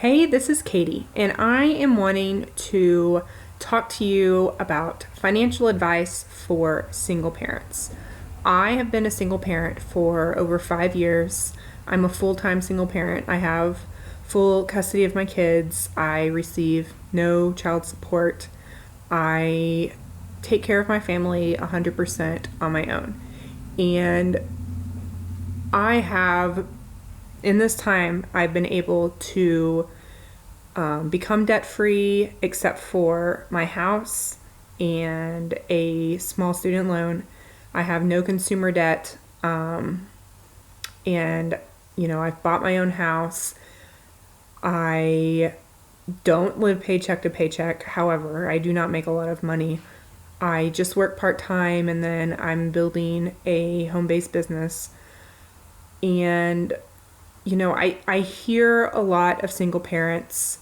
Hey, this is Katie, and I am wanting to talk to you about financial advice for single parents. I have been a single parent for over 5 years. I'm a full time single parent. I have full custody of my kids. I receive no child support. I take care of my family 100% on my own. And I have in this time, I've been able to become debt free except for my house and a small student loan. I have no consumer debt, and I've bought my own house. I don't live paycheck to paycheck. However, I do not make a lot of money. I just work part time and then I'm building a home based business. And I hear a lot of single parents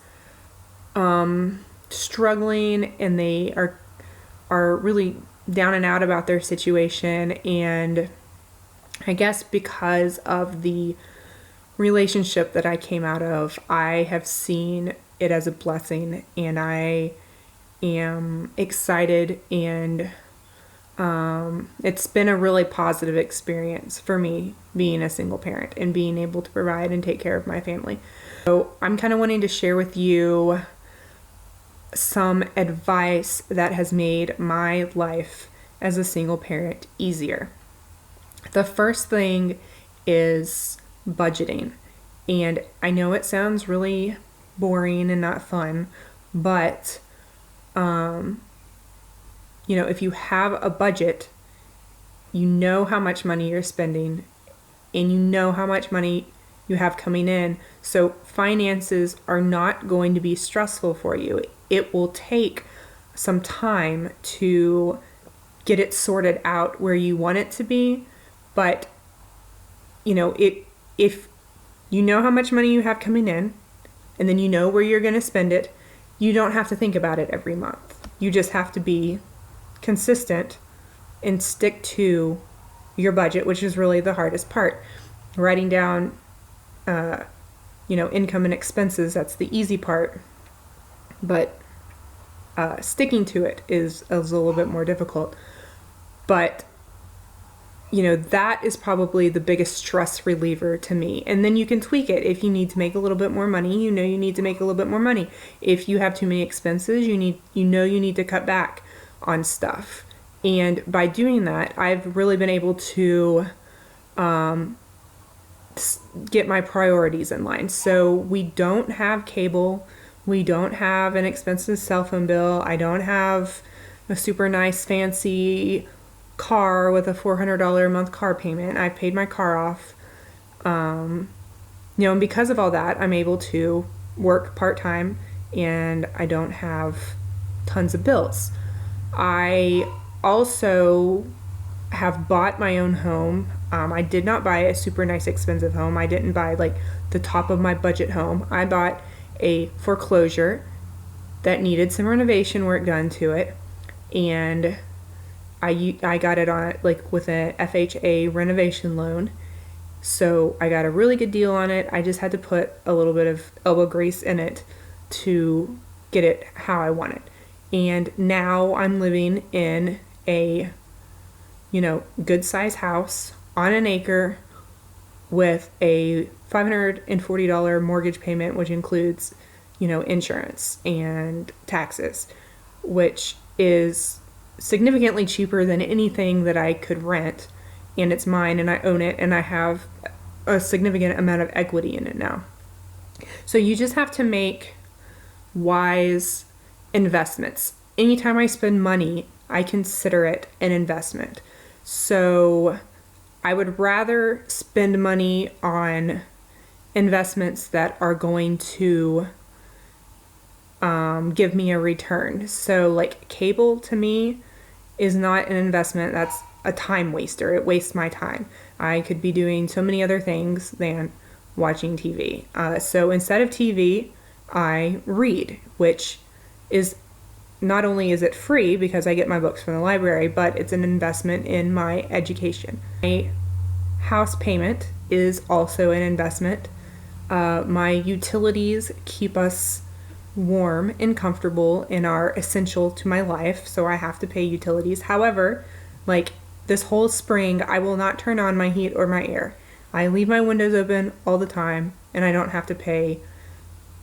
struggling, and they are really down and out about their situation. And I guess because of the relationship that I came out of, I have seen it as a blessing, and I am excited, and it's been a really positive experience for me being a single parent and being able to provide and take care of my family. So I'm kind of wanting to share with you some advice that has made my life as a single parent easier. The first thing is budgeting. And I know it sounds really boring and not fun, but if you have a budget, you know how much money you're spending and you know how much money you have coming in. So finances are not going to be stressful for you. It will take some time to get it sorted out where you want it to be, but if you know how much money you have coming in and then you know where you're going to spend it, you don't have to think about it every month. You just have to be consistent and stick to your budget, which is really the hardest part. Writing down, income and expenses, that's the easy part. But sticking to it is a little bit more difficult. But, that is probably the biggest stress reliever to me. And then you can tweak it. If you need to make a little bit more money, you need to make a little bit more money. If you have too many expenses, you need to cut back on stuff. And by doing that, I've really been able to get my priorities in line. So we don't have cable. We don't have an expensive cell phone bill. I don't have a super nice fancy car with a $400 a month car payment. I've paid my car off. And because of all that, I'm able to work part-time and I don't have tons of bills. I also have bought my own home. I did not buy a super nice expensive home. I didn't buy like the top of my budget home. I bought a foreclosure that needed some renovation work done to it, and I got it on like with an FHA renovation loan. So I got a really good deal on it. I just had to put a little bit of elbow grease in it to get it how I want it. And now I'm living in a good size house on an acre with a $540 mortgage payment, which includes, insurance and taxes, which is significantly cheaper than anything that I could rent. And it's mine and I own it and I have a significant amount of equity in it now. So you just have to make wise investments. Anytime I spend money, I consider it an investment. So I would rather spend money on investments that are going to give me a return. So like cable to me is not an investment. That's a time waster. It wastes my time. I could be doing so many other things than watching TV. So instead of TV, I read, which is not only is it free because I get my books from the library, but it's an investment in my education. My house payment is also an investment. My utilities keep us warm and comfortable and are essential to my life, so I have to pay utilities. However, like this whole spring, I will not turn on my heat or my air. I leave my windows open all the time and I don't have to pay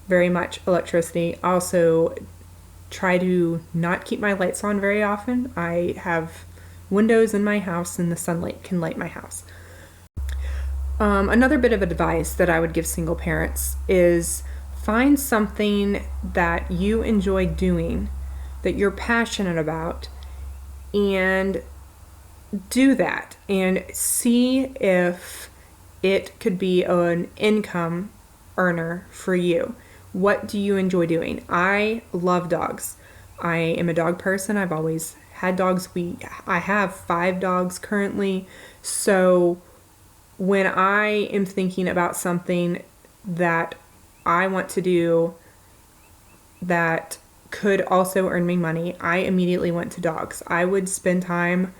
very much electricity. I also try to not keep my lights on very often. I have windows in my house and the sunlight can light my house. Another bit of advice that I would give single parents is find something that you enjoy doing, that you're passionate about, and do that and see if it could be an income earner for you. What do you enjoy doing? I love dogs. I am a dog person. I've always had dogs. I have 5 dogs currently. So when I am thinking about something that I want to do that could also earn me money, I immediately went to dogs. I would spend time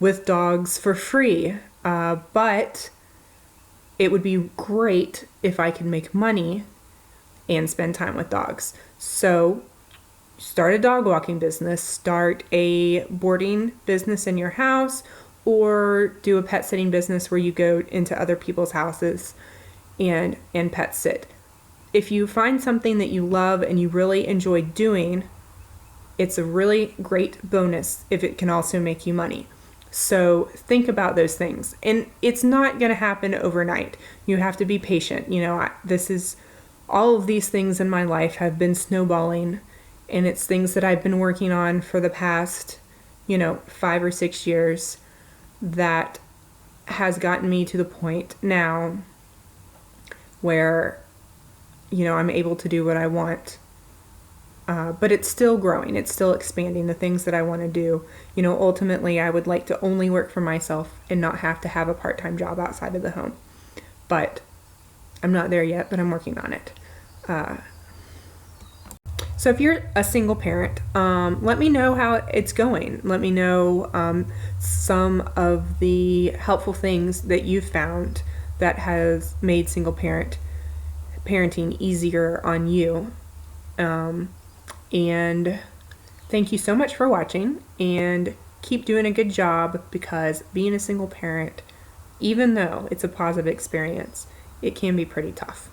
with dogs for free, but it would be great if I could make money and spend time with dogs. So start a dog walking business, start a boarding business in your house, or do a pet sitting business where you go into other people's houses and pet sit. If you find something that you love and you really enjoy doing, it's a really great bonus if it can also make you money. So think about those things. And it's not going to happen overnight. You have to be patient. All of these things in my life have been snowballing, and it's things that I've been working on for the past, 5 or 6 years that has gotten me to the point now where, I'm able to do what I want. But it's still growing. It's still expanding the things that I want to do. Ultimately, I would like to only work for myself and not have to have a part-time job outside of the home. But I'm not there yet, but I'm working on it. So if you're a single parent, let me know how it's going. Let me know some of the helpful things that you've found that has made parenting easier on you. And thank you so much for watching, and keep doing a good job, because being a single parent, even though it's a positive experience, it can be pretty tough.